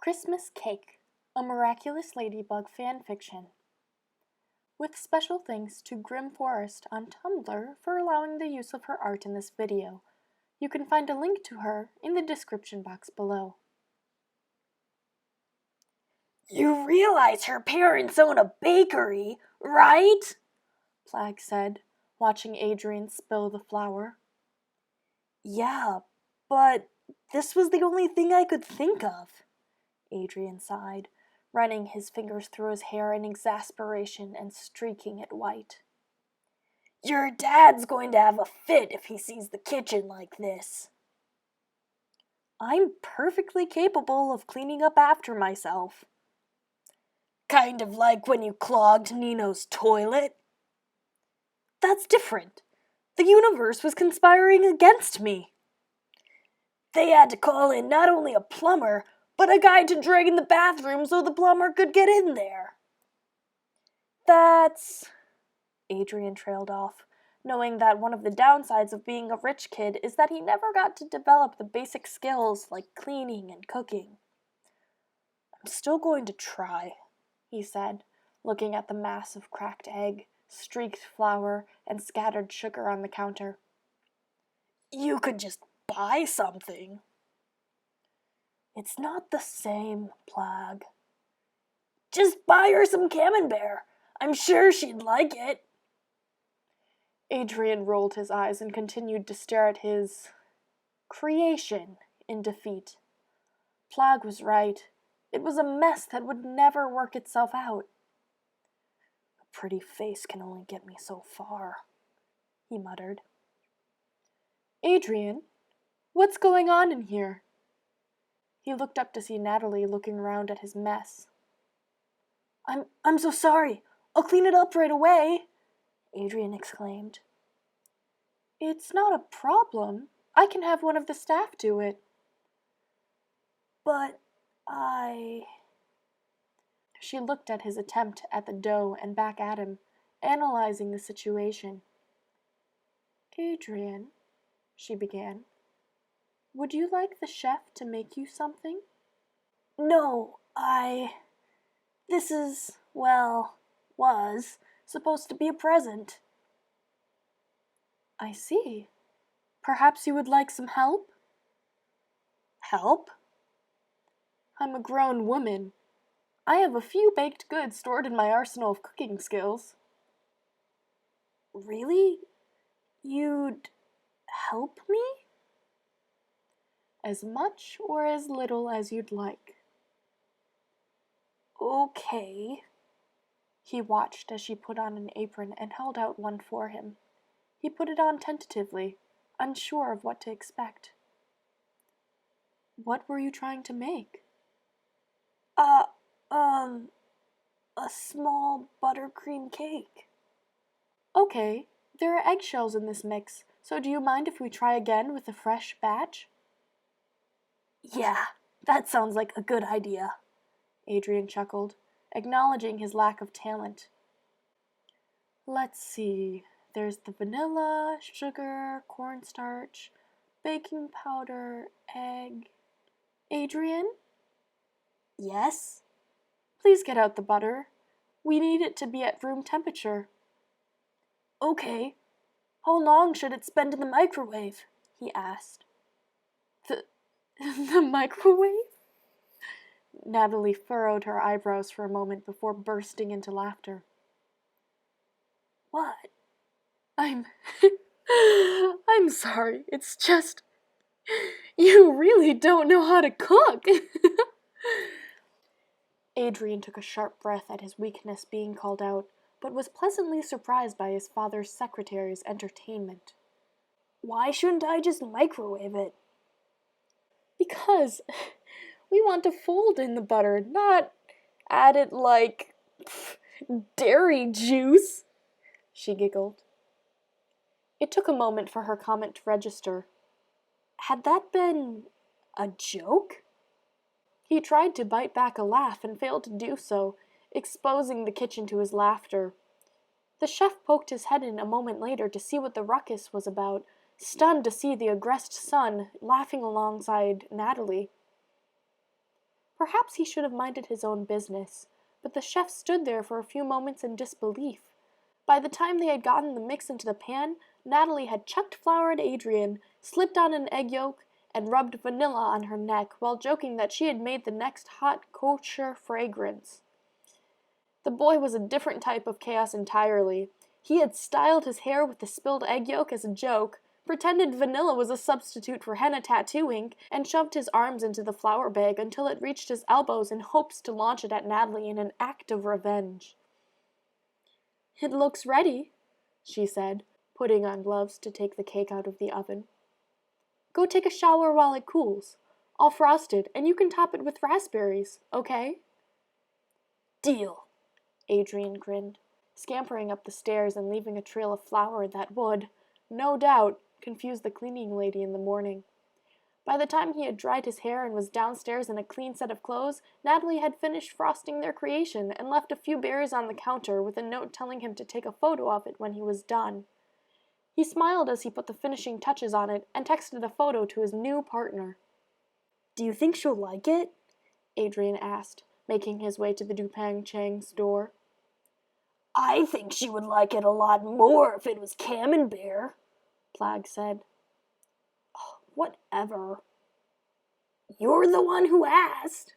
Christmas Cake, a Miraculous Ladybug Fanfiction. With special thanks to Grim Forest on Tumblr for allowing the use of her art in this video. You can find a link to her in the description box below. You realize her parents own a bakery, right? Plag said, watching Adrien spill the flour. Yeah, but this was the only thing I could think of. Adrien sighed, running his fingers through his hair in exasperation and streaking it white. Your dad's going to have a fit if he sees the kitchen like this. I'm perfectly capable of cleaning up after myself. Kind of like when you clogged Nino's toilet? That's different. The universe was conspiring against me. They had to call in not only a plumber, but a guy to drain the bathroom so the plumber could get in there. That's... Adrien trailed off, knowing that one of the downsides of being a rich kid is that he never got to develop the basic skills like cleaning and cooking. I'm still going to try, he said, looking at the mass of cracked egg, streaked flour, and scattered sugar on the counter. You could just buy something. It's not the same, Plag. Just buy her some camembert. I'm sure she'd like it. Adrien rolled his eyes and continued to stare at his creation in defeat. Plag was right. It was a mess that would never work itself out. A pretty face can only get me so far, he muttered. Adrien, what's going on in here? He looked up to see Nathalie looking around at his mess. I'm so sorry. I'll clean it up right away, Adrien exclaimed. It's not a problem. I can have one of the staff do it. But She looked at his attempt at the dough and back at him, analyzing the situation. Adrien, she began, would you like the chef to make you something? No, This is, was supposed to be a present. I see. Perhaps you would like some help? Help? I'm a grown woman. I have a few baked goods stored in my arsenal of cooking skills. Really? You'd help me? As much or as little as you'd like. Okay. He watched as she put on an apron and held out one for him. He put it on tentatively, unsure of what to expect. What were you trying to make? A small buttercream cake. Okay, there are eggshells in this mix, so do you mind if we try again with a fresh batch? Yeah, that sounds like a good idea, Adrien chuckled, acknowledging his lack of talent. Let's see, there's the vanilla, sugar, cornstarch, baking powder, egg. Adrien? Yes? Please get out the butter. We need it to be at room temperature. Okay. How long should it spend in the microwave? He asked. The microwave? Nathalie furrowed her eyebrows for a moment before bursting into laughter. What? I'm sorry. It's just... You really don't know how to cook. Adrien took a sharp breath at his weakness being called out, but was pleasantly surprised by his father's secretary's entertainment. Why shouldn't I just microwave it? Because we want to fold in the butter, not add it like dairy juice, she giggled. It took a moment for her comment to register. Had that been a joke? He tried to bite back a laugh and failed to do so, exposing the kitchen to his laughter. The chef poked his head in a moment later to see what the ruckus was about, stunned to see the aggressed son laughing alongside Nathalie. Perhaps he should have minded his own business, but the chef stood there for a few moments in disbelief. By the time they had gotten the mix into the pan, Nathalie had chucked flour at Adrien, slipped on an egg yolk, and rubbed vanilla on her neck while joking that she had made the next hot kosher fragrance. The boy was a different type of chaos entirely. He had styled his hair with the spilled egg yolk as a joke, pretended vanilla was a substitute for henna tattoo ink, and shoved his arms into the flour bag until it reached his elbows in hopes to launch it at Nathalie in an act of revenge. "It looks ready," she said, putting on gloves to take the cake out of the oven. "Go take a shower while it cools. I'll frost it, and you can top it with raspberries, okay?" Deal. Adrien grinned, scampering up the stairs and leaving a trail of flour that would, no doubt, confuse the cleaning lady in the morning. By the time he had dried his hair and was downstairs in a clean set of clothes, Nathalie had finished frosting their creation and left a few berries on the counter with a note telling him to take a photo of it when he was done. He smiled as he put the finishing touches on it and texted a photo to his new partner. "Do you think she'll like it?" Adrien asked, making his way to the Dupang Chang's door. "I think she would like it a lot more if it was camembert," Plag said. "Oh, whatever. You're the one who asked."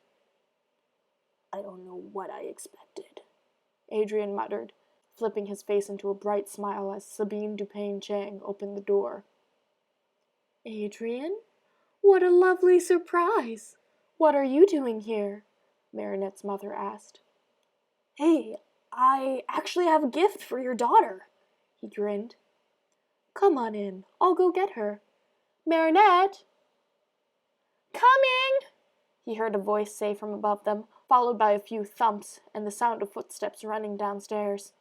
"I don't know what I expected," Adrien muttered, flipping his face into a bright smile as Sabine Dupang Chang opened the door. "Adrien? What a lovely surprise! What are you doing here?" Marinette's mother asked. "Hey, I actually have a gift for your daughter," he grinned. "Come on in. I'll go get her. Marinette!" "Coming!" he heard a voice say from above them, followed by a few thumps and the sound of footsteps running downstairs.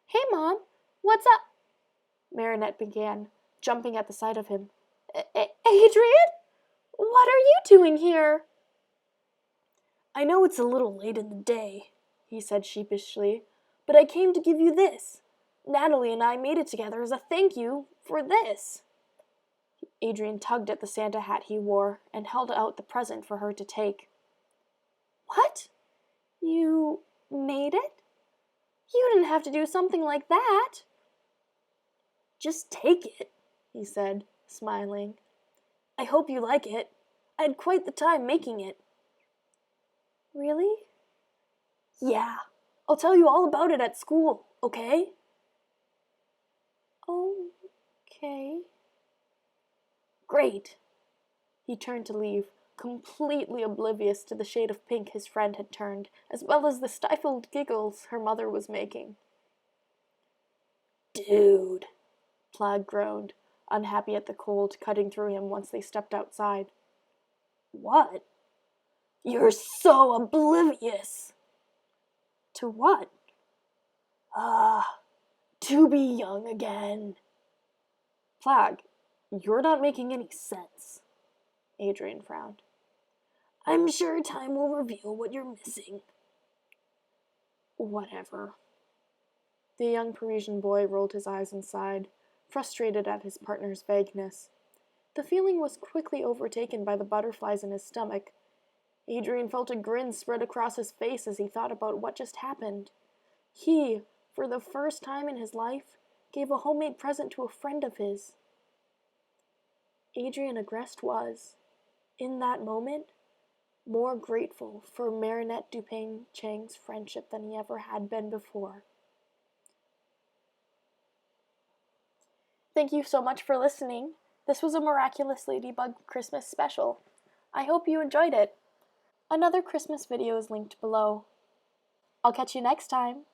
"Hey, Mom, what's up?" Marinette began, jumping at the sight of him. "Adrien? What are you doing here?" "I know it's a little late in the day," he said sheepishly, "but I came to give you this. Nathalie and I made it together as a thank you for this." Adrien tugged at the Santa hat he wore and held out the present for her to take. "What? You made it? You didn't have to do something like that." "Just take it," he said, smiling. "I hope you like it. I had quite the time making it." "Really?" "Yeah. I'll tell you all about it at school, okay?" "Okay." "Great." He turned to leave, completely oblivious to the shade of pink his friend had turned, as well as the stifled giggles her mother was making. "Dude," Plag groaned, unhappy at the cold cutting through him once they stepped outside. "What?" "You're so oblivious." "To what?" To be young again." "Plag, you're not making any sense." Adrien frowned. "I'm sure time will reveal what you're missing." "Whatever." The young Parisian boy rolled his eyes and sighed, frustrated at his partner's vagueness. The feeling was quickly overtaken by the butterflies in his stomach. Adrien felt a grin spread across his face as he thought about what just happened. He, for the first time in his life, gave a homemade present to a friend of his. Adrien Agreste was, in that moment, more grateful for Marinette Dupang Chang's friendship than he ever had been before. Thank you so much for listening. This was a Miraculous Ladybug Christmas special. I hope you enjoyed it. Another Christmas video is linked below. I'll catch you next time.